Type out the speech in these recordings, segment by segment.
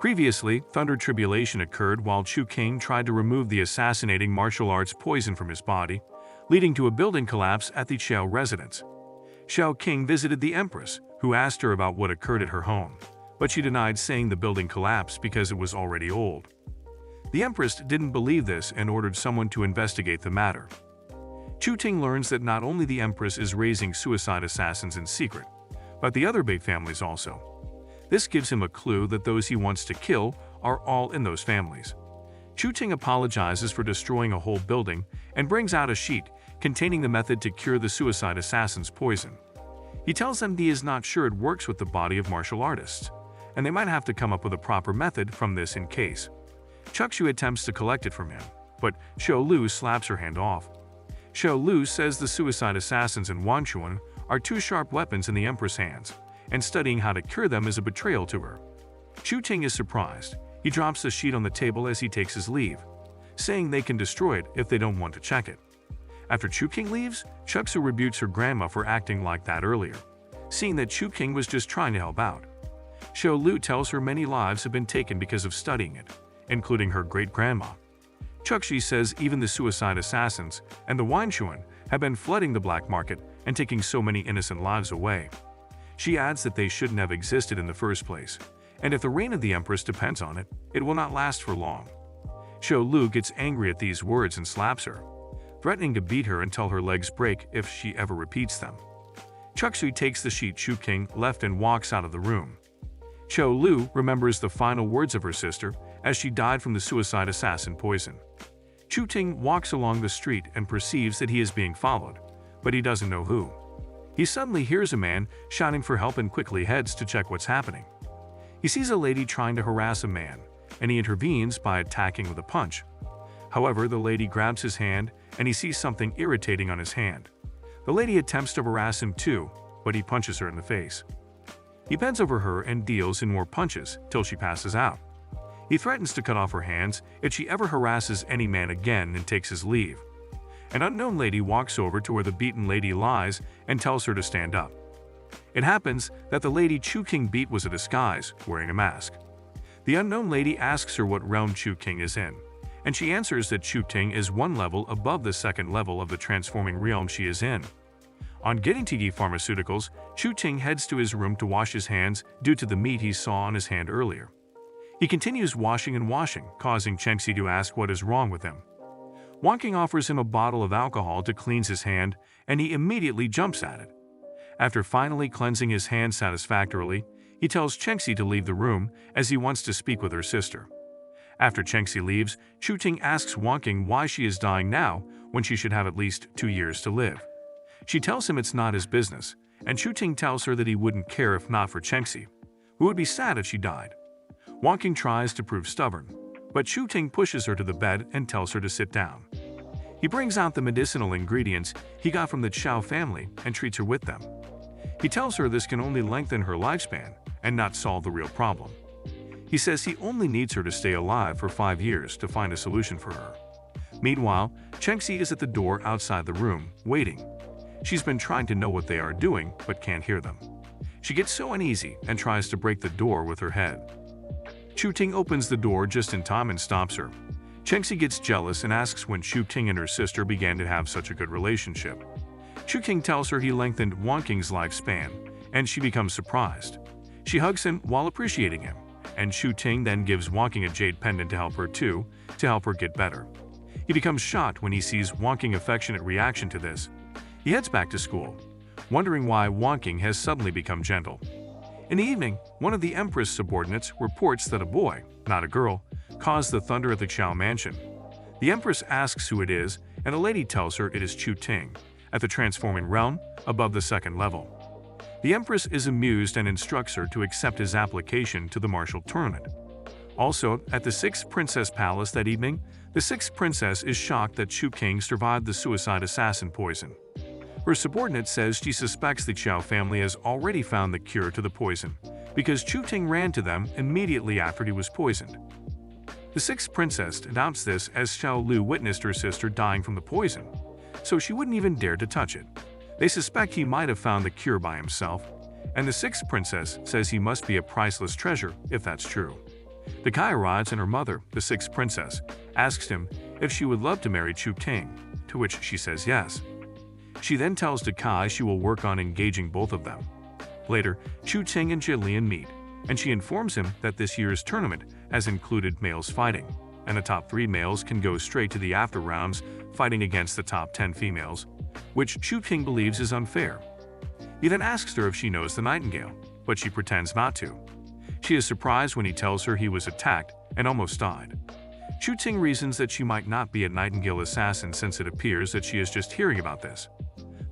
Previously, Thunder Tribulation occurred while Chu King tried to remove the assassinating martial arts poison from his body, leading to a building collapse at the Xiao residence. Xiao King visited the Empress, who asked her about what occurred at her home, but she denied saying the building collapsed because it was already old. The Empress didn't believe this and ordered someone to investigate the matter. Chu Ting learns that not only the Empress is raising suicide assassins in secret, but the other big families also. This gives him a clue that those he wants to kill are all in those families. Chu Ting apologizes for destroying a whole building and brings out a sheet containing the method to cure the suicide assassin's poison. He tells them he is not sure it works with the body of martial artists, and they might have to come up with a proper method from this in case. Chuxu attempts to collect it from him, but Xiao Lu slaps her hand off. Xiao Lu says the suicide assassins in Wanchuan are two sharp weapons in the Empress' hands, and studying how to cure them is a betrayal to her. Chu Ting is surprised. He drops the sheet on the table as he takes his leave, saying they can destroy it if they don't want to check it. After Chu King leaves, Chuxu rebukes her grandma for acting like that earlier, seeing that Chu King was just trying to help out. Xiao Lu tells her many lives have been taken because of studying it, including her great-grandma. Chuxi says even the suicide assassins and the Wanchuan have been flooding the black market and taking so many innocent lives away. She adds that they shouldn't have existed in the first place, and if the reign of the Empress depends on it, it will not last for long. Xiao Lu gets angry at these words and slaps her, threatening to beat her until her legs break if she ever repeats them. Chuxi takes the sheet Chu King left and walks out of the room. Xiao Lu remembers the final words of her sister as she died from the suicide assassin poison. Chu Ting walks along the street and perceives that he is being followed, but he doesn't know who. He suddenly hears a man shouting for help and quickly heads to check what's happening. He sees a lady trying to harass a man, and he intervenes by attacking with a punch. However, the lady grabs his hand and he sees something irritating on his hand. The lady attempts to harass him too, but he punches her in the face. He bends over her and deals in more punches till she passes out. He threatens to cut off her hands if she ever harasses any man again and takes his leave. An unknown lady walks over to where the beaten lady lies and tells her to stand up. It happens that the lady Chu King beat was a disguise, wearing a mask. The unknown lady asks her what realm Chu King is in, and she answers that Chu Ting is one level above the second level of the transforming realm she is in. On getting to Yi Pharmaceuticals, Chu Ting heads to his room to wash his hands due to the meat he saw on his hand earlier. He continues washing and washing, causing Chengxi to ask what is wrong with him. Wang King offers him a bottle of alcohol to cleanse his hand, and he immediately jumps at it. After finally cleansing his hand satisfactorily, he tells Chengxi to leave the room as he wants to speak with her sister. After Chengxi leaves, Chu Ting asks Wang King why she is dying now when she should have at least 2 years to live. She tells him it's not his business, and Chu Ting tells her that he wouldn't care if not for Chengxi, who would be sad if she died. Wang King tries to prove stubborn, but Chu Ting pushes her to the bed and tells her to sit down. He brings out the medicinal ingredients he got from the Xiao family and treats her with them. He tells her this can only lengthen her lifespan and not solve the real problem. He says he only needs her to stay alive for 5 years to find a solution for her. Meanwhile, Chengxi is at the door outside the room, waiting. She's been trying to know what they are doing, but can't hear them. She gets so uneasy and tries to break the door with her head. Chu Ting opens the door just in time and stops her. Chengxi gets jealous and asks when Chu Ting and her sister began to have such a good relationship. Chu King tells her he lengthened Wang King's lifespan, and she becomes surprised. She hugs him while appreciating him, and Chu Ting then gives Wang King a jade pendant to help her get better. He becomes shocked when he sees Wang King's affectionate reaction to this. He heads back to school, wondering why Wang King has suddenly become gentle. In the evening, one of the Empress subordinates reports that a boy, not a girl, caused the thunder at the Xiao mansion. The Empress asks who it is, and a lady tells her it is Chu Ting, at the transforming realm, above the second level. The Empress is amused and instructs her to accept his application to the martial tournament. Also, at the Sixth Princess Palace that evening, the Sixth Princess is shocked that Chu King survived the suicide assassin poison. Her subordinate says she suspects the Xiao family has already found the cure to the poison, because Chu Ting ran to them immediately after he was poisoned. The Sixth Princess doubts this as Xiao Lu witnessed her sister dying from the poison, so she wouldn't even dare to touch it. They suspect he might have found the cure by himself, and the Sixth Princess says he must be a priceless treasure if that's true. Dakai arrives and her mother, the sixth princess, asks him if she would love to marry Chu Ting, to which she says yes. She then tells Dakai she will work on engaging both of them. Later, Chu Ting and Jillian meet, and she informs him that this year's tournament has included males fighting, and the top 3 males can go straight to the after rounds fighting against the top 10 females, which Chu Ting believes is unfair. He then asks her if she knows the Nightingale, but she pretends not to. She is surprised when he tells her he was attacked and almost died. Chu Ting reasons that she might not be a Nightingale assassin since it appears that she is just hearing about this.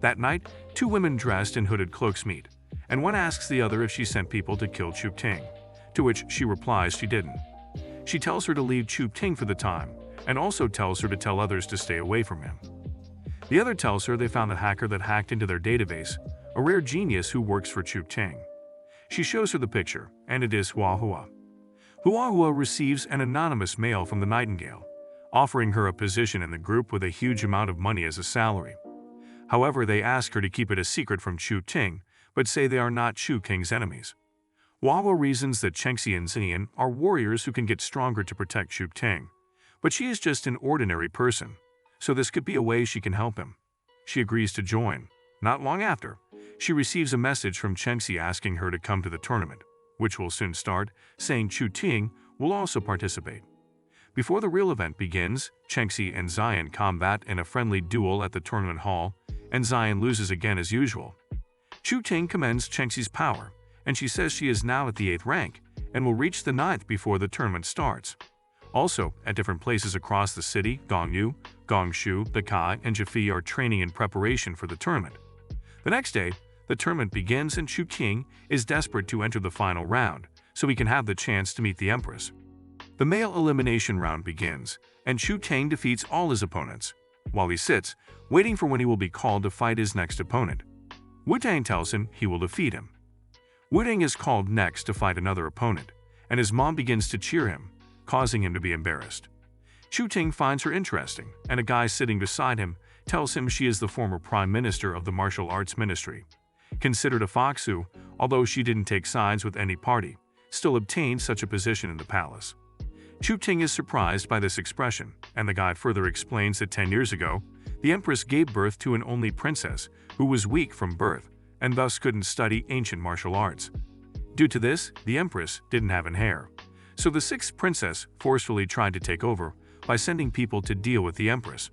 That night, 2 women dressed in hooded cloaks meet, and one asks the other if she sent people to kill Chu Ting, to which she replies she didn't. She tells her to leave Chu Ting for the time, and also tells her to tell others to stay away from him. The other tells her they found the hacker that hacked into their database, a rare genius who works for Chu Ting. She shows her the picture, and it is Huahua. Huahua receives an anonymous mail from the Nightingale, offering her a position in the group with a huge amount of money as a salary. However, they ask her to keep it a secret from Chu Ting, but say they are not Chu King's enemies. Huahua reasons that Chengxi and Xian are warriors who can get stronger to protect Chu Ting, but she is just an ordinary person, so this could be a way she can help him. She agrees to join. Not long after, she receives a message from Chengxi asking her to come to the tournament, which will soon start, saying Chu Ting will also participate. Before the real event begins, Chengxi and Xian combat in a friendly duel at the tournament hall, and Xian loses again as usual. Chu Ting commends Chengxi's power, and she says she is now at the 8th rank and will reach the 9th before the tournament starts. Also, at different places across the city, Gongyu, Gongshu, Dakai, and Jifi are training in preparation for the tournament. The next day, the tournament begins and Chu Ting is desperate to enter the final round, so he can have the chance to meet the Empress. The male elimination round begins, and Chu Ting defeats all his opponents, while he sits, waiting for when he will be called to fight his next opponent. Wu Tang tells him he will defeat him. Wu Tang is called next to fight another opponent, and his mom begins to cheer him, causing him to be embarrassed. Chu Ting finds her interesting, and a guy sitting beside him tells him she is the former Prime Minister of the Martial Arts Ministry. Considered a foxu, although she didn't take sides with any party, still obtained such a position in the palace. Chu Ting is surprised by this expression, and the guy further explains that 10 years ago, the Empress gave birth to an only princess who was weak from birth and thus couldn't study ancient martial arts. Due to this, the Empress didn't have an heir, so the 6th princess forcefully tried to take over by sending people to deal with the Empress.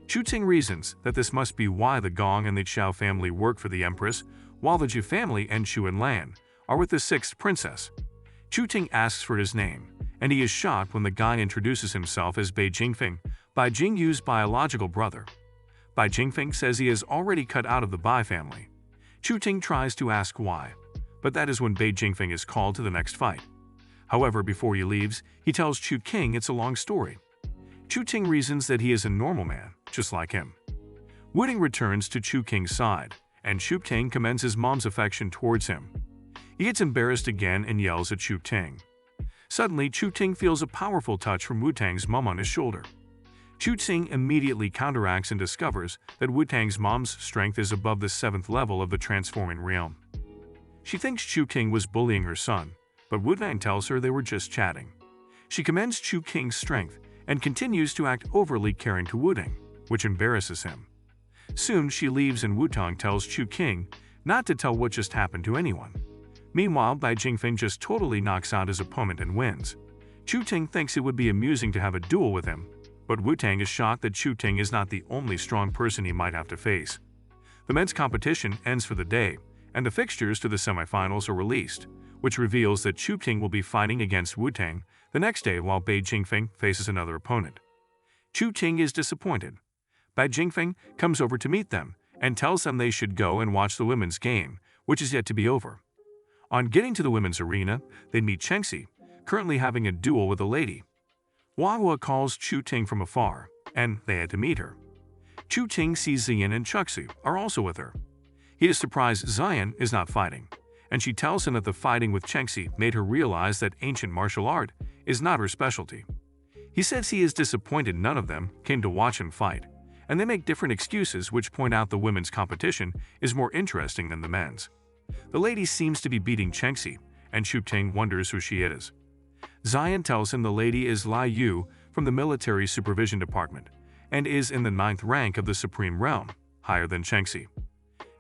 Chu Ting reasons that this must be why the Gong and the Chao family work for the Empress, while the Zhu family and Shu and Lan are with the 6th princess. Chu Ting asks for his name, and he is shocked when the guy introduces himself as Bai Jingfeng, Bai Jingyu's biological brother. Bai Jingfeng says he is already cut out of the Bai family. Chu Ting tries to ask why, but that is when Bai Jingfeng is called to the next fight. However, before he leaves, he tells Chu King it's a long story. Chu Ting reasons that he is a normal man, just like him. Wu Ting returns to Chu King's side, and Chu Ting commends his mom's affection towards him. He gets embarrassed again and yells at Chu Ting. Suddenly, Chu Ting feels a powerful touch from Wu Tang's mom on his shoulder. Chu Ting immediately counteracts and discovers that Wu Tang's mom's strength is above the 7th level of the transforming realm. She thinks Chu King was bullying her son, but Wu Tang tells her they were just chatting. She commends Chu King's strength and continues to act overly caring to Wu Tang, which embarrasses him. Soon she leaves and Wu Tang tells Chu King not to tell what just happened to anyone. Meanwhile, Bai Jingfeng just totally knocks out his opponent and wins. Chu Ting thinks it would be amusing to have a duel with him, but Wu Tang is shocked that Chu Ting is not the only strong person he might have to face. The men's competition ends for the day, and the fixtures to the semifinals are released, which reveals that Chu Ting will be fighting against Wu Tang the next day while Bai Jingfeng faces another opponent. Chu Ting is disappointed. Bai Jingfeng comes over to meet them and tells them they should go and watch the women's game, which is yet to be over. On getting to the women's arena, they meet Chengxi, currently having a duel with a lady. Huahua calls Chu Ting from afar, and they had to meet her. Chu Ting sees Xian and Chuxu are also with her. He is surprised Xian is not fighting, and she tells him that the fighting with Chengxi made her realize that ancient martial art is not her specialty. He says he is disappointed none of them came to watch him fight, and they make different excuses which point out the women's competition is more interesting than the men's. The lady seems to be beating Chengxi, and Chu Ting wonders who she is. Zion tells him the lady is Lai Yu from the Military Supervision Department and is in the 9th rank of the Supreme Realm, higher than Chengxi.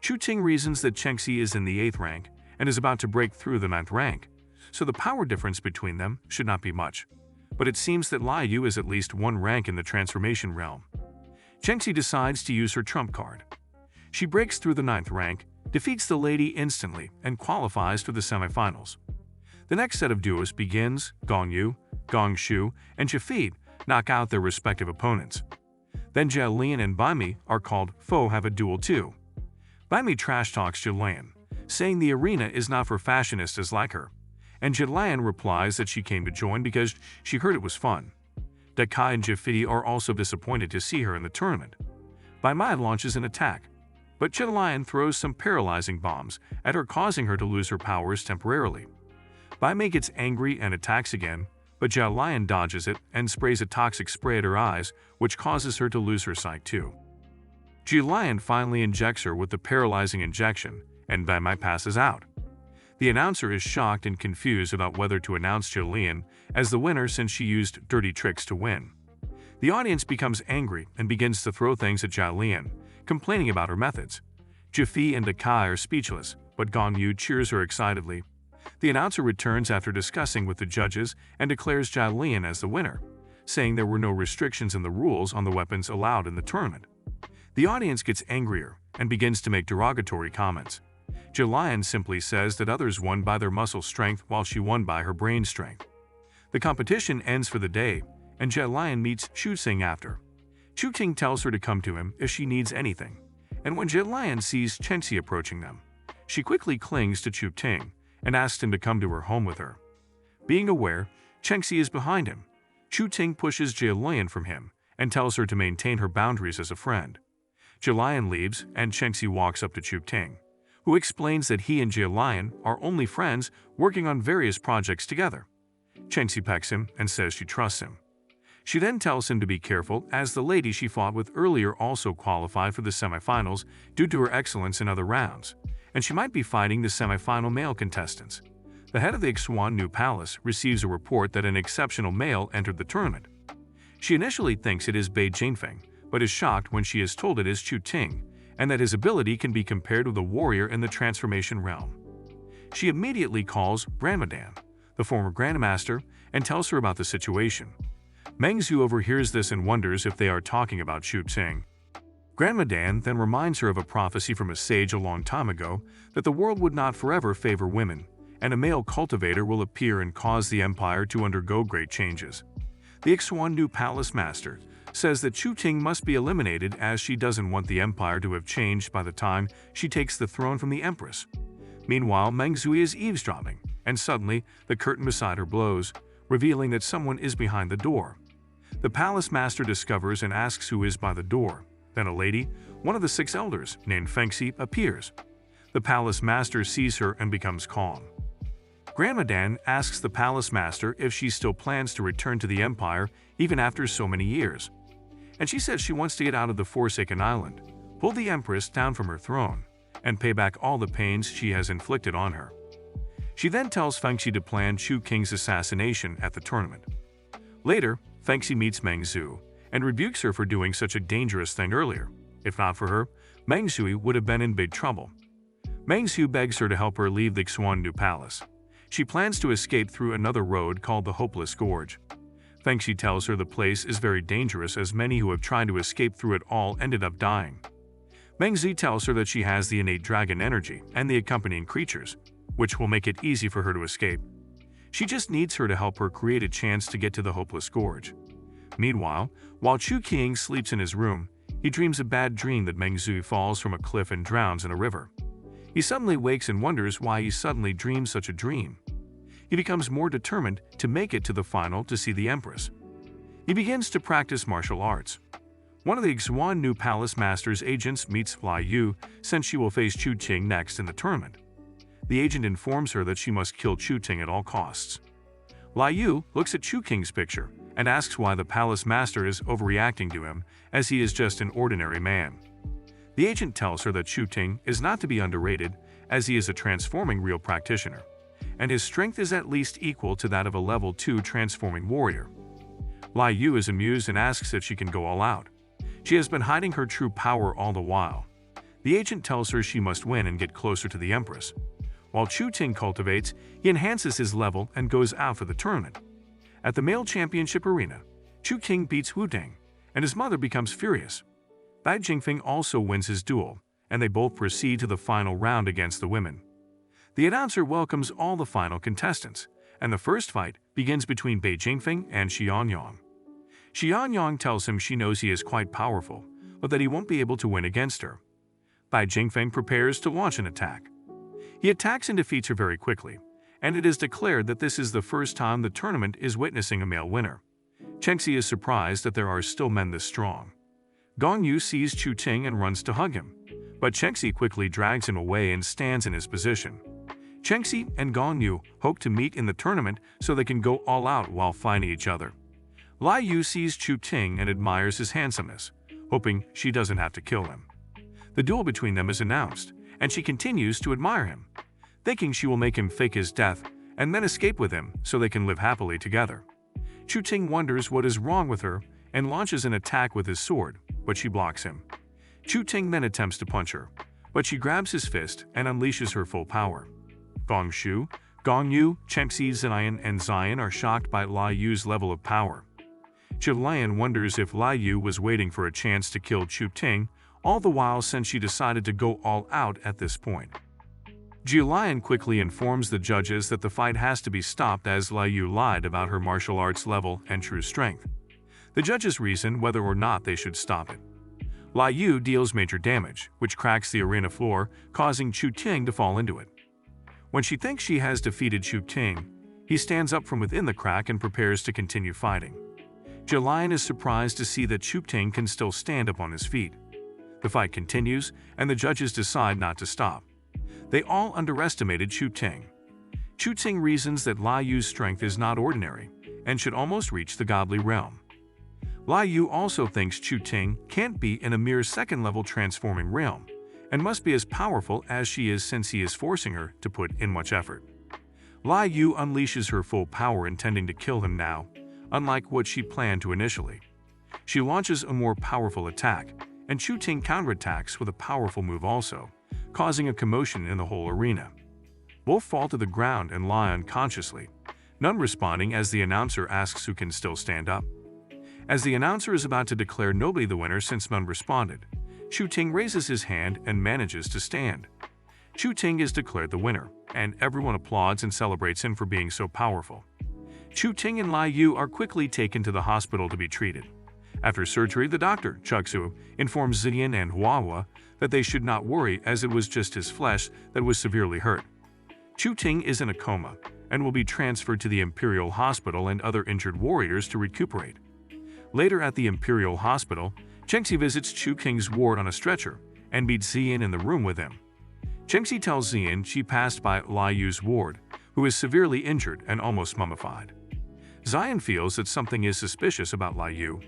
Chu Ting reasons that Chengxi is in the 8th rank and is about to break through the 9th rank, so the power difference between them should not be much. But it seems that Lai Yu is at least 1 rank in the transformation realm. Chengxi decides to use her trump card. She breaks through the 9th rank, defeats the lady instantly, and qualifies for the semifinals. The next set of duos begins. Gong Yu, Gong Shu, and Jafid knock out their respective opponents. Then Jia Lian and Bai Mi are called Fo have a duel too. Bai Mi trash-talks Jia Lian, saying the arena is not for fashionistas like her, and Jia Lian replies that she came to join because she heard it was fun. Da Kai and Jafidi are also disappointed to see her in the tournament. Bai Mi launches an attack, but Jia Lian throws some paralyzing bombs at her, causing her to lose her powers temporarily. Bai Mi gets angry and attacks again, but Jia Lian dodges it and sprays a toxic spray at her eyes, which causes her to lose her sight too. Jia Lian finally injects her with the paralyzing injection, and Bai Mi passes out. The announcer is shocked and confused about whether to announce Jia Lian as the winner since she used dirty tricks to win. The audience becomes angry and begins to throw things at Jia Lian, complaining about her methods. Jifi and Da Kai are speechless, but Gong Yu cheers her excitedly. The announcer returns after discussing with the judges and declares Jia Lian as the winner, saying there were no restrictions in the rules on the weapons allowed in the tournament. The audience gets angrier and begins to make derogatory comments. Jia Lian simply says that others won by their muscle strength while she won by her brain strength. The competition ends for the day, and Jia Lian meets Chu Ting after. Chu Ting tells her to come to him if she needs anything, and when Jia Lian sees Chengxi approaching them, she quickly clings to Chu Ting and asks him to come to her home with her. Being aware Chengxi is behind him, Chu Ting pushes Jia Lian from him and tells her to maintain her boundaries as a friend. Jia Lian leaves, and Chengxi walks up to Chu Ting, who explains that he and Jia Lian are only friends working on various projects together. Chengxi pecks him and says she trusts him. She then tells him to be careful as the lady she fought with earlier also qualified for the semifinals due to her excellence in other rounds, and she might be fighting the semifinal male contestants. The head of the Ixuan New Palace receives a report that an exceptional male entered the tournament. She initially thinks it is Bei Jinfeng, but is shocked when she is told it is Chu Ting, and that his ability can be compared with a warrior in the transformation realm. She immediately calls Grandmadan, the former Grandmaster, and tells her about the situation. Meng Zhu overhears this and wonders if they are talking about Chu Ting. Grandmadan then reminds her of a prophecy from a sage a long time ago that the world would not forever favor women, and a male cultivator will appear and cause the empire to undergo great changes. The Ixuan New Palace Master says that Chu Ting must be eliminated as she doesn't want the empire to have changed by the time she takes the throne from the Empress. Meanwhile, Meng Zhui is eavesdropping, and suddenly the curtain beside her blows, revealing that someone is behind the door. The palace master discovers and asks who is by the door. Then a lady, one of the 6 elders, named Fengxi, appears. The palace master sees her and becomes calm. Grandmadan asks the palace master if she still plans to return to the empire even after so many years. And she says she wants to get out of the Forsaken Island, pull the Empress down from her throne, and pay back all the pains she has inflicted on her. She then tells Fengxi to plan Chu King's assassination at the tournament. Later, Fengxi meets Meng Zhu and rebukes her for doing such a dangerous thing earlier. If not for her, Meng Zhui would have been in big trouble. Meng Zhu begs her to help her leave the Xuan New Palace. She plans to escape through another road called the Hopeless Gorge. Fengxi tells her the place is very dangerous as many who have tried to escape through it all ended up dying. Meng Zhu tells her that she has the innate dragon energy and the accompanying creatures, which will make it easy for her to escape. She just needs her to help her create a chance to get to the Hopeless Gorge. Meanwhile, while Chu King sleeps in his room, he dreams a bad dream that Meng Zhu falls from a cliff and drowns in a river. He suddenly wakes and wonders why he suddenly dreams such a dream. He becomes more determined to make it to the final to see the Empress. He begins to practice martial arts. One of the Xuan New Palace Master's agents meets Lai Yu since she will face Chu Ting next in the tournament. The agent informs her that she must kill Chu Ting at all costs. Lai Yu looks at Chu King's picture and asks why the palace master is overreacting to him as he is just an ordinary man. The agent tells her that Chu Ting is not to be underrated as he is a transforming real practitioner, and his strength is at least equal to that of a level 2 transforming warrior. Lai Yu is amused and asks if she can go all out. She has been hiding her true power all the while. The agent tells her she must win and get closer to the Empress. While Chu Ting cultivates, he enhances his level and goes out for the tournament. At the male championship arena, Chu Ting beats Wu Ding, and his mother becomes furious. Bai Jingfeng also wins his duel, and they both proceed to the final round against the women. The announcer welcomes all the final contestants, and the first fight begins between Bai Jingfeng and Xianyang. Xianyang tells him she knows he is quite powerful, but that he won't be able to win against her. Bai Jingfeng prepares to launch an attack. He attacks and defeats her very quickly, and it is declared that this is the first time the tournament is witnessing a male winner. Chengxi is surprised that there are still men this strong. Gong Yu sees Chu Ting and runs to hug him, but Chengxi quickly drags him away and stands in his position. Chengxi and Gong Yu hope to meet in the tournament so they can go all out while fighting each other. Lai Yu sees Chu Ting and admires his handsomeness, hoping she doesn't have to kill him. The duel between them is announced, and she continues to admire him, thinking she will make him fake his death and then escape with him so they can live happily together. Chu Ting wonders what is wrong with her and launches an attack with his sword, but she blocks him. Chu Ting then attempts to punch her, but she grabs his fist and unleashes her full power. Gong Shu, Gong Yu, Chengxi, Ziyan, and Ziyan are shocked by Lai Yu's level of power. Lian wonders if Lai Yu was waiting for a chance to kill Chu Ting, all the while since she decided to go all out at this point. Lian quickly informs the judges that the fight has to be stopped as Lai Yu lied about her martial arts level and true strength. The judges reason whether or not they should stop it. Lai Yu deals major damage, which cracks the arena floor, causing Chu Ting to fall into it. When she thinks she has defeated Chu Ting, he stands up from within the crack and prepares to continue fighting. Lian is surprised to see that Chu Ting can still stand up on his feet. The fight continues, and the judges decide not to stop. They all underestimated Chu Ting. Chu Ting reasons that Lai Yu's strength is not ordinary and should almost reach the godly realm. Lai Yu also thinks Chu Ting can't be in a mere second-level transforming realm and must be as powerful as she is since he is forcing her to put in much effort. Lai Yu unleashes her full power intending to kill him now, unlike what she planned to initially. She launches a more powerful attack, and Chu Ting counterattacks with a powerful move also, causing a commotion in the whole arena. Both fall to the ground and lie unconsciously, none responding as the announcer asks who can still stand up. As the announcer is about to declare nobody the winner since none responded, Chu Ting raises his hand and manages to stand. Chu Ting is declared the winner, and everyone applauds and celebrates him for being so powerful. Chu Ting and Lai Yu are quickly taken to the hospital to be treated. After surgery, the doctor, Chugsu, informs Ziyan and Huahua that they should not worry as it was just his flesh that was severely hurt. Chu Ting is in a coma and will be transferred to the Imperial Hospital and other injured warriors to recuperate. Later at the Imperial Hospital, Chengxi visits Chu King's ward on a stretcher and meets Ziyan in the room with him. Chengxi tells Ziyan she passed by Lai Yu's ward, who is severely injured and almost mummified. Ziyan feels that something is suspicious about Lai Yu,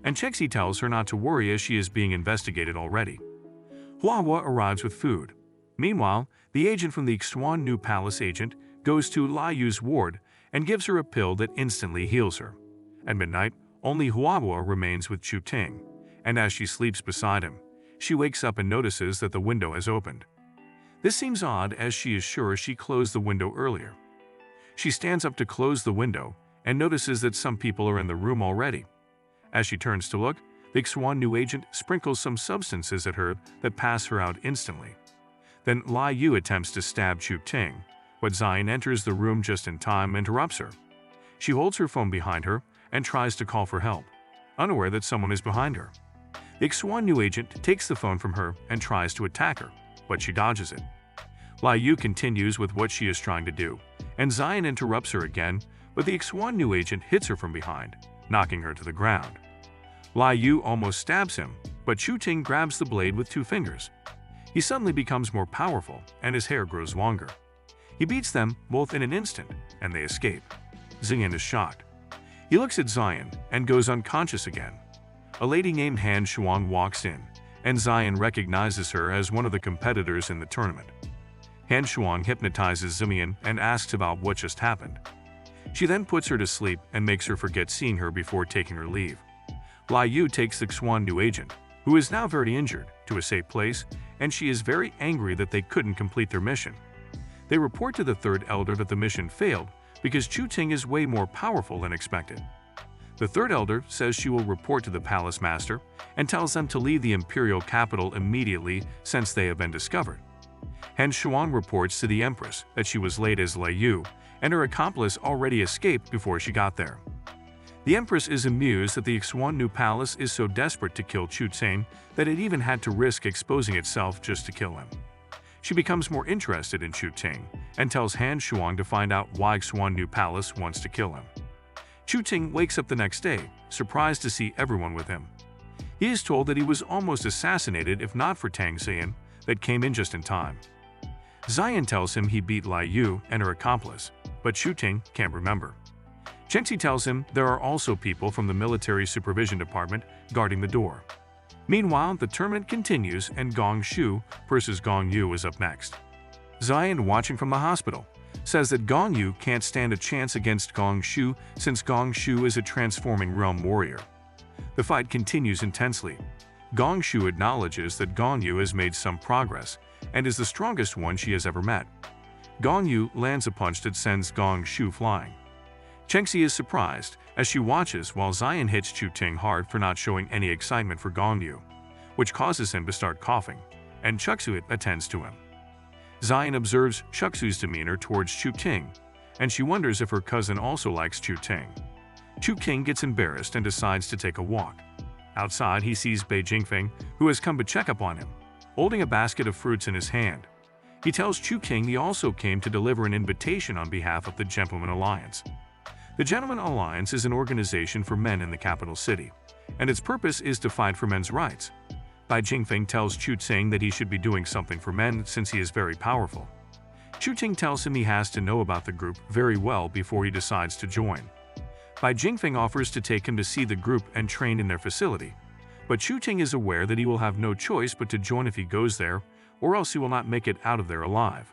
and Chengxi tells her not to worry as she is being investigated already. Huahua arrives with food. Meanwhile, the agent from the Xtuan New Palace agent goes to Lai Yu's ward and gives her a pill that instantly heals her. At midnight, only Huahua remains with Chu Ting, and as she sleeps beside him, she wakes up and notices that the window has opened. This seems odd as she is sure she closed the window earlier. She stands up to close the window and notices that some people are in the room already. As she turns to look, the Xtuan New agent sprinkles some substances at her that pass her out instantly. Then Lai Yu attempts to stab Chu Ting, but Ziyan enters the room just in time and interrupts her. She holds her phone behind her and tries to call for help, unaware that someone is behind her. The Xtuan New agent takes the phone from her and tries to attack her, but she dodges it. Lai Yu continues with what she is trying to do, and Ziyan interrupts her again, but the Xtuan New agent hits her from behind, knocking her to the ground. Lai Yu almost stabs him, but Chu Ting grabs the blade with 2 fingers. He suddenly becomes more powerful, and his hair grows longer. He beats them both in an instant, and they escape. Ziyan is shocked. He looks at Ziyan and goes unconscious again. A lady named Han Shuang walks in, and Ziyan recognizes her as one of the competitors in the tournament. Han Shuang hypnotizes Ziyan and asks about what just happened. She then puts her to sleep and makes her forget seeing her before taking her leave. Lai Yu takes the Xuan new agent, who is now very injured, to a safe place, and she is very angry that they couldn't complete their mission. They report to the third elder that the mission failed because Chu Ting is way more powerful than expected. The third elder says she will report to the palace master and tells them to leave the imperial capital immediately since they have been discovered. Han Shuang reports to the empress that she was late as Lai Yu, and her accomplice already escaped before she got there. The empress is amused that the Xuan new palace is so desperate to kill Chu Ting that it even had to risk exposing itself just to kill him. She becomes more interested in Chu Ting and tells Han Shuang to find out why Xuan new palace wants to kill him. Chu Ting wakes up the next day, surprised to see everyone with him. He is told that he was almost assassinated if not for Tang Ziyan, that came in just in time. Ziyan tells him he beat Lai Yu and her accomplice, but Chu Ting can't remember. Chengxi tells him there are also people from the military supervision department guarding the door. Meanwhile, the tournament continues and Gong Shu versus Gong Yu is up next. Ziyan, watching from the hospital, says that Gong Yu can't stand a chance against Gong Shu since Gong Shu is a transforming realm warrior. The fight continues intensely. Gong Shu acknowledges that Gong Yu has made some progress and is the strongest one she has ever met. Gong Yu lands a punch that sends Gong Shu flying. Chengxi is surprised as she watches while Ziyan hits Chu Ting hard for not showing any excitement for Gong Yu, which causes him to start coughing, and Chuksu attends to him. Ziyan observes Chuksu's demeanor towards Chu Ting, and she wonders if her cousin also likes Chu Ting. Chu Ting gets embarrassed and decides to take a walk. Outside, he sees Bei Jingfeng, who has come to check up on him, holding a basket of fruits in his hand. He tells Chu Ting he also came to deliver an invitation on behalf of the Gentleman Alliance. The Gentleman Alliance is an organization for men in the capital city, and its purpose is to fight for men's rights. Bai Jingfeng tells Chu Ting that he should be doing something for men since he is very powerful. Chu Ting tells him he has to know about the group very well before he decides to join. Bai Jingfeng offers to take him to see the group and train in their facility, but Chu Ting is aware that he will have no choice but to join if he goes there, or else he will not make it out of there alive.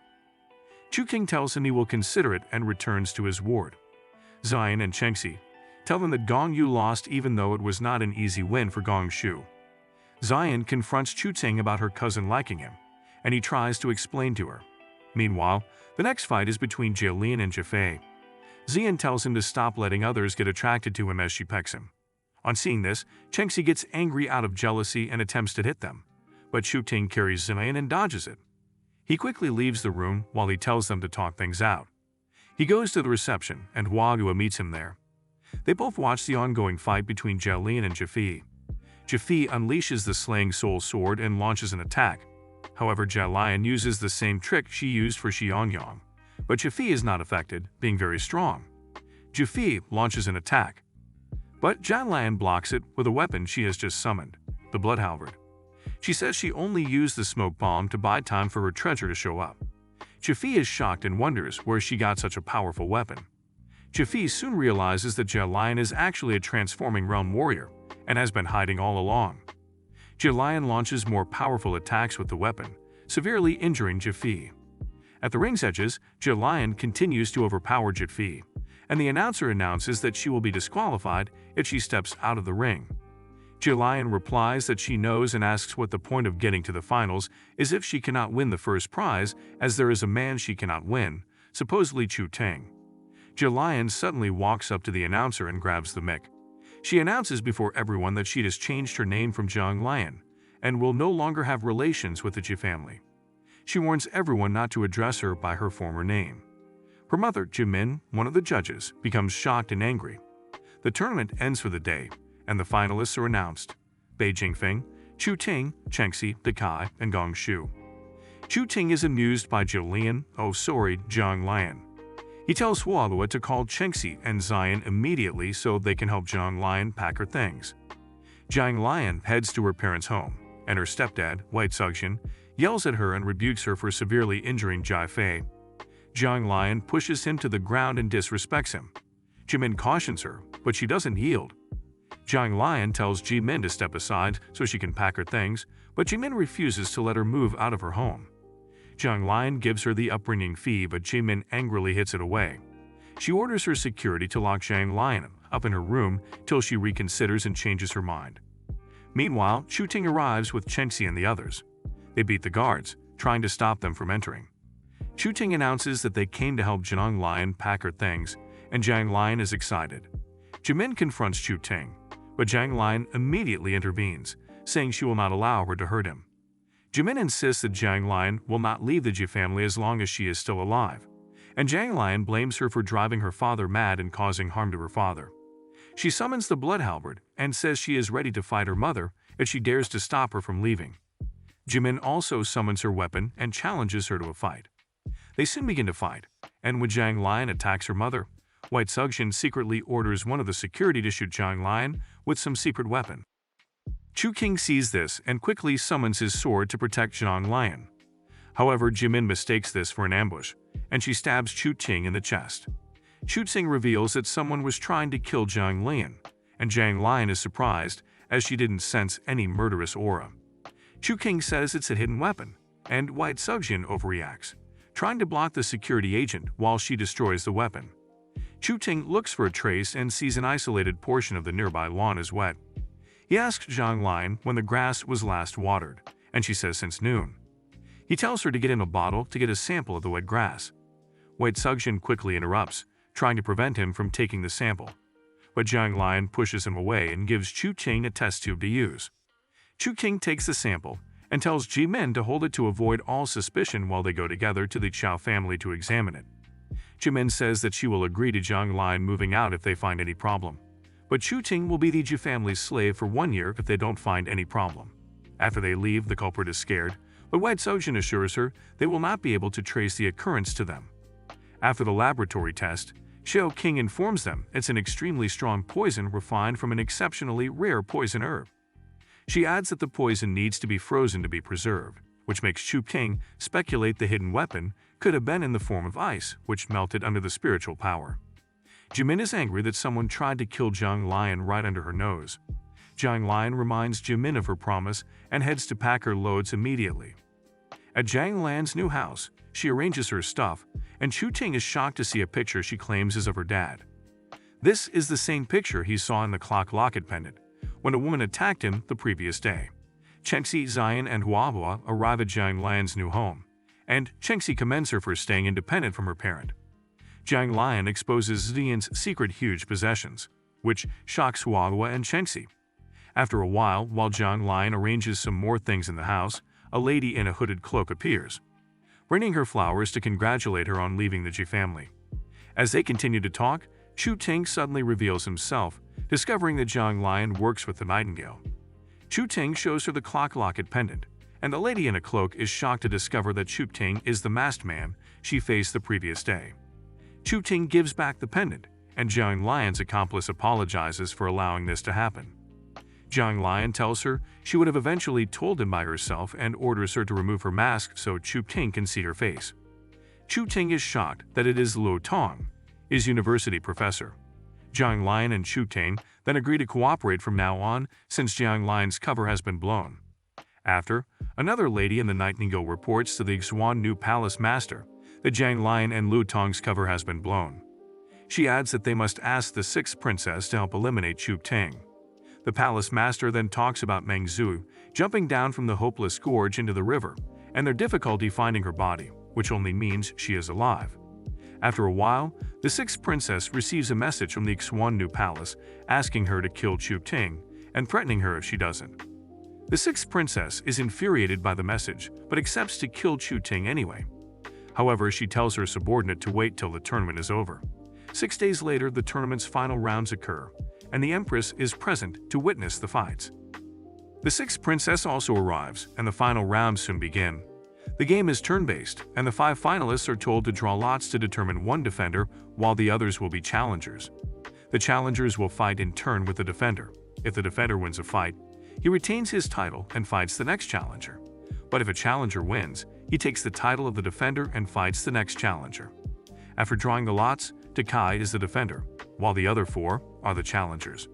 Chu Ting tells him he will consider it and returns to his ward. Ziyan and Chengxi tell them that Gong Yu lost even though it was not an easy win for Gong Shu. Ziyan confronts Chu Ting about her cousin liking him, and he tries to explain to her. Meanwhile, the next fight is between Jialin and Jafei. Ziyan tells him to stop letting others get attracted to him as she pecks him. On seeing this, Chengxi gets angry out of jealousy and attempts to hit them, but Chu Ting carries Ziyan and dodges it. He quickly leaves the room while he tells them to talk things out. He goes to the reception, and Hua Guo meets him there. They both watch the ongoing fight between Jialin and Jafei. Jafei unleashes the Slaying Soul Sword and launches an attack. However, Jialin uses the same trick she used for Xiangyang, but Jafei is not affected, being very strong. Jafei launches an attack, but Jialin blocks it with a weapon she has just summoned, the Blood Halberd. She says she only used the smoke bomb to buy time for her treasure to show up. Jafei is shocked and wonders where she got such a powerful weapon. Jafei soon realizes that Jialin is actually a transforming realm warrior and has been hiding all along. Jialin launches more powerful attacks with the weapon, severely injuring Jafei. At the ring's edges, Jialin continues to overpower Jafei, and the announcer announces that she will be disqualified if she steps out of the ring. Jialin replies that she knows and asks what the point of getting to the finals is if she cannot win the first prize, as there is a man she cannot win, supposedly Chu Ting. Jialin suddenly walks up to the announcer and grabs the mic. She announces before everyone that she has changed her name from Jiang Lian and will no longer have relations with the Ji family. She warns everyone not to address her by her former name. Her mother, Jimin, one of the judges, becomes shocked and angry. The tournament ends for the day, and the finalists are announced: Bei Jingfeng, Chu Ting, Chengxi, Dekai, and Gong Shu. Chu Ting is amused by Jialin, Jiang Lian. He tells Hua Luo to call Chengxi and Ziyan immediately so they can help Jiang Lian pack her things. Jiang Lian heads to her parents' home, and her stepdad, White Suxian, yells at her and rebukes her for severely injuring Jai Fei. Jiang Lian pushes him to the ground and disrespects him. Jimin cautions her, but she doesn't yield. Jiang Lian tells Jimin to step aside so she can pack her things, but Jimin refuses to let her move out of her home. Jiang Lian gives her the upbringing fee, but Jimin angrily hits it away. She orders her security to lock Jiang Lian up in her room till she reconsiders and changes her mind. Meanwhile, Chu Ting arrives with Chengxi and the others. They beat the guards, trying to stop them from entering. Chu Ting announces that they came to help Jiang Lian pack her things, and Jiang Lian is excited. Jimin confronts Chu Ting, but Jiang Lian immediately intervenes, saying she will not allow her to hurt him. Jimin insists that Jiang Lian will not leave the Ji family as long as she is still alive, and Jiang Lian blames her for driving her father mad and causing harm to her father. She summons the blood halberd and says she is ready to fight her mother if she dares to stop her from leaving. Jimin also summons her weapon and challenges her to a fight. They soon begin to fight, and when Jiang Lian attacks her mother, White Sugjin secretly orders one of the security to shoot Jiang Lian with some secret weapon. Chu King sees this and quickly summons his sword to protect Jiang Lian. However, Jimin mistakes this for an ambush, and she stabs Chu Ting in the chest. Chu Ting reveals that someone was trying to kill Jiang Lian, and Jiang Lian is surprised as she didn't sense any murderous aura. Chu King says it's a hidden weapon, and White Sugjin overreacts, trying to block the security agent while she destroys the weapon. Chu Ting looks for a trace and sees an isolated portion of the nearby lawn is wet. He asks Jiang Lian when the grass was last watered, and she says since noon. He tells her to get him a bottle to get a sample of the wet grass. White Sugjin quickly interrupts, trying to prevent him from taking the sample. But Jiang Lian pushes him away and gives Chu Ting a test tube to use. Chu Ting takes the sample and tells Jimin to hold it to avoid all suspicion while they go together to the Chao family to examine it. Jimin says that she will agree to Jiang Lian moving out if they find any problem. But Chu Ting will be the Ji family's slave for 1 year if they don't find any problem. After they leave, the culprit is scared, but White Sugjin assures her they will not be able to trace the occurrence to them. After the laboratory test, Xiao King informs them it's an extremely strong poison refined from an exceptionally rare poison herb. She adds that the poison needs to be frozen to be preserved, which makes Chu King speculate the hidden weapon could have been in the form of ice, which melted under the spiritual power. Jimin is angry that someone tried to kill Jiang Lian right under her nose. Jiang Lian reminds Jimin of her promise and heads to pack her loads immediately. At Jiang Lian's new house, she arranges her stuff, and Chu Ting is shocked to see a picture she claims is of her dad. This is the same picture he saw in the clock locket pendant when a woman attacked him the previous day. Chengxi, Zion, and Huahua arrive at Jiang Lian's new home, and Chengxi commends her for staying independent from her parent. Jiang Lian exposes Zian's secret huge possessions, which shocks Huahua and Chengxi. After a while Jiang Lian arranges some more things in the house, a lady in a hooded cloak appears, bringing her flowers to congratulate her on leaving the Ji family. As they continue to talk, Chu Ting suddenly reveals himself, discovering that Jiang Lian works with the nightingale. Chu Ting shows her the clock locket pendant, and the lady in a cloak is shocked to discover that Chu Ting is the masked man she faced the previous day. Chu Ting gives back the pendant, and Jiang Lian's accomplice apologizes for allowing this to happen. Jiang Lian tells her she would have eventually told him by herself and orders her to remove her mask so Chu Ting can see her face. Chu Ting is shocked that it is Luo Tong, his university professor. Jiang Lian and Chu Ting then agree to cooperate from now on since Jiang Lian's cover has been blown. After, another lady in the Nightingale reports to the Xuan new palace master that Jiang Lian and Luo Tong's cover has been blown. She adds that they must ask the sixth princess to help eliminate Chu Ting. The palace master then talks about Meng Zhu jumping down from the hopeless gorge into the river and their difficulty finding her body, which only means she is alive. After a while, the sixth princess receives a message from the Xuan new palace asking her to kill Chu Ting and threatening her if she doesn't. The sixth princess is infuriated by the message but accepts to kill Chu Ting anyway. However, she tells her subordinate to wait till the tournament is over. 6 days later, the tournament's final rounds occur, and the Empress is present to witness the fights. The sixth princess also arrives, and the final rounds soon begin. The game is turn-based, and the 5 finalists are told to draw lots to determine one defender, while the others will be challengers. The challengers will fight in turn with the defender. If the defender wins a fight, he retains his title and fights the next challenger. But if a challenger wins, he takes the title of the defender and fights the next challenger. After drawing the lots, Dakai is the defender, while the other 4 are the challengers.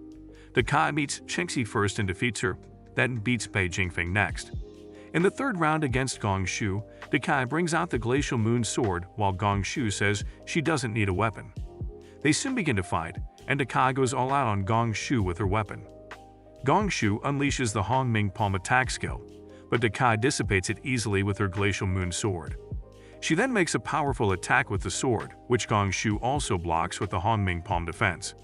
Dakai meets Chengxi first and defeats her, then beats Bei Jingfeng next. In the third round against Gong Shu, Dakai brings out the Glacial Moon Sword while Gong Shu says she doesn't need a weapon. They soon begin to fight, and Dakai goes all out on Gong Shu with her weapon. Gong Shu unleashes the Hong Ming Palm attack skill, but Dakai dissipates it easily with her Glacial Moon Sword. She then makes a powerful attack with the sword, which Gong Shu also blocks with the Hong Ming Palm defense.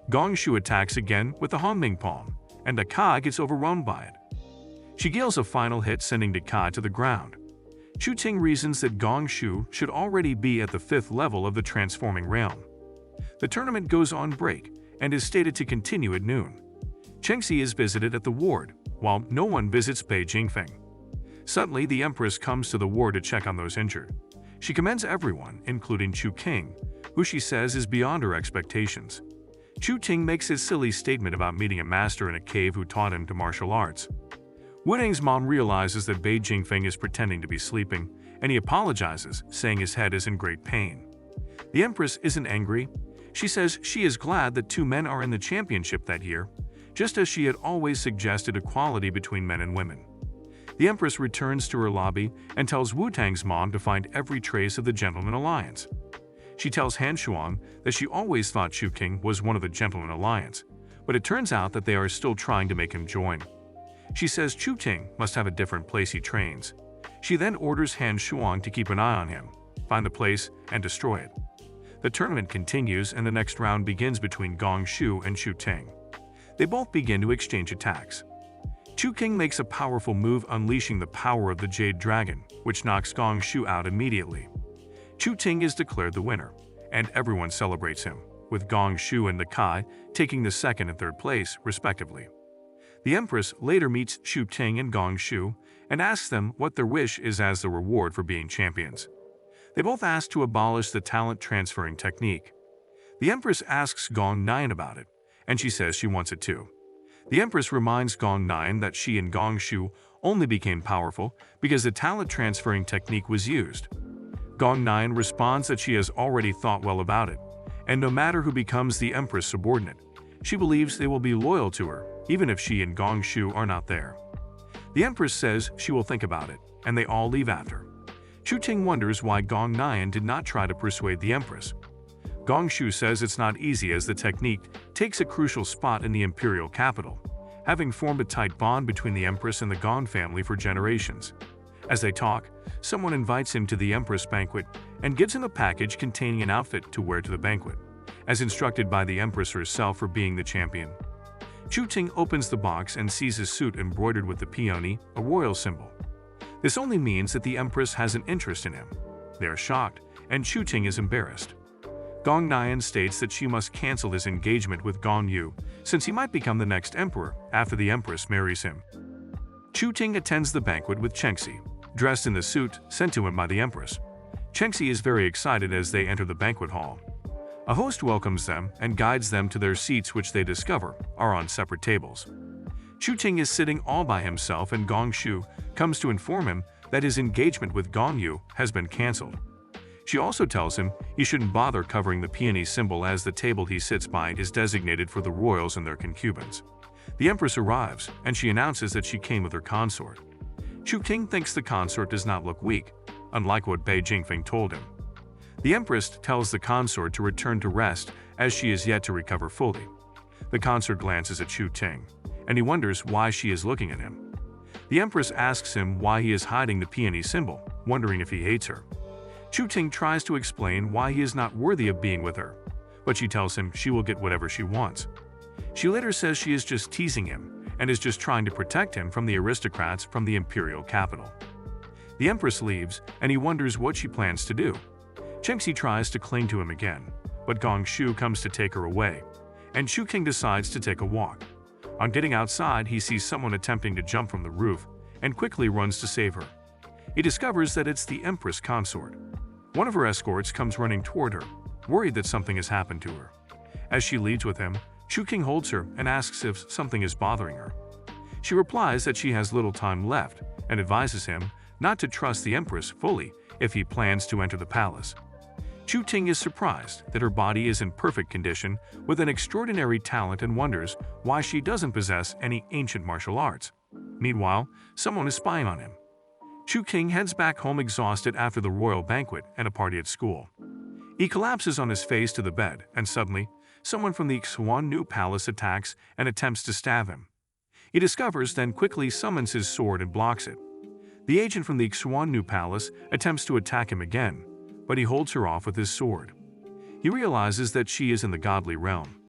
Gong Shu attacks again with the Hong Ming Palm, and Dakai gets overrun by it. She deals a final hit, sending Dakai to the ground. Chu Ting reasons that Gong Shu should already be at the 5th level of the transforming realm. The tournament goes on break and is stated to continue at noon. Chengxi is visited at the ward, while no one visits Bei Jingfeng. Suddenly, the Empress comes to the ward to check on those injured. She commends everyone, including Chu King, who she says is beyond her expectations. Chu Ting makes his silly statement about meeting a master in a cave who taught him to martial arts. Wu Deng's mom realizes that Bei Jingfeng is pretending to be sleeping, and he apologizes, saying his head is in great pain. The Empress isn't angry. She says she is glad that 2 men are in the championship that year, just as she had always suggested equality between men and women. The Empress returns to her lobby and tells Wu Tang's mom to find every trace of the Gentleman Alliance. She tells Han Shuang that she always thought Chu King was one of the Gentleman Alliance, but it turns out that they are still trying to make him join. She says Chu Ting must have a different place he trains. She then orders Han Shuang to keep an eye on him, find the place, and destroy it. The tournament continues and the next round begins between Gong Shu and Chu Ting. They both begin to exchange attacks. Chu King makes a powerful move, unleashing the power of the Jade Dragon, which knocks Gong Shu out immediately. Chu Ting is declared the winner, and everyone celebrates him, with Gong Shu and Dakai taking the 2nd and 3rd place, respectively. The Empress later meets Chu Ting and Gong Shu and asks them what their wish is as the reward for being champions. They both ask to abolish the talent transferring technique. The Empress asks Gong Nine about it, and she says she wants it too. The Empress reminds Gong Nine that she and Gong Shu only became powerful because the talent transferring technique was used. Gong Nine responds that she has already thought well about it, and no matter who becomes the Empress subordinate, she believes they will be loyal to her, even if she and Gong Shu are not there. The Empress says she will think about it, and they all leave after. Chu Ting wonders why Gong Nine did not try to persuade the Empress. Gong Shu says it's not easy as the technique takes a crucial spot in the imperial capital, having formed a tight bond between the Empress and the Gong family for generations. As they talk, someone invites him to the Empress banquet and gives him a package containing an outfit to wear to the banquet, as instructed by the Empress herself for being the champion. Chu Ting opens the box and sees his suit embroidered with the peony, a royal symbol. This only means that the Empress has an interest in him. They are shocked, and Chu Ting is embarrassed. Gong Nian states that she must cancel his engagement with Gong Yu, since he might become the next emperor after the Empress marries him. Chu Ting attends the banquet with Chengxi, dressed in the suit sent to him by the Empress. Chengxi is very excited as they enter the banquet hall. A host welcomes them and guides them to their seats, which they discover are on separate tables. Chu Ting is sitting all by himself, and Gong Shu comes to inform him that his engagement with Gong Yu has been cancelled. She also tells him he shouldn't bother covering the peony symbol as the table he sits by is designated for the royals and their concubines. The Empress arrives, and she announces that she came with her consort. Chu Ting thinks the consort does not look weak, unlike what Bei Jingfeng told him. The Empress tells the consort to return to rest as she is yet to recover fully. The consort glances at Chu Ting, and he wonders why she is looking at him. The Empress asks him why he is hiding the peony symbol, wondering if he hates her. Chu Ting tries to explain why he is not worthy of being with her, but she tells him she will get whatever she wants. She later says she is just teasing him and is just trying to protect him from the aristocrats from the imperial capital. The Empress leaves, and he wonders what she plans to do. Chengxi tries to cling to him again, but Gong Shu comes to take her away, and Chu King decides to take a walk. On getting outside, he sees someone attempting to jump from the roof and quickly runs to save her. He discovers that it's the Empress consort. One of her escorts comes running toward her, worried that something has happened to her. As she leads with him, Chu King holds her and asks if something is bothering her. She replies that she has little time left and advises him not to trust the Empress fully if he plans to enter the palace. Chu Ting is surprised that her body is in perfect condition with an extraordinary talent and wonders why she doesn't possess any ancient martial arts. Meanwhile, someone is spying on him. Chu King heads back home exhausted after the royal banquet and a party at school. He collapses on his face to the bed, and suddenly, someone from the Xuannu Palace attacks and attempts to stab him. He discovers, then quickly summons his sword and blocks it. The agent from the Xuannu Palace attempts to attack him again, but he holds her off with his sword. He realizes that she is in the godly realm.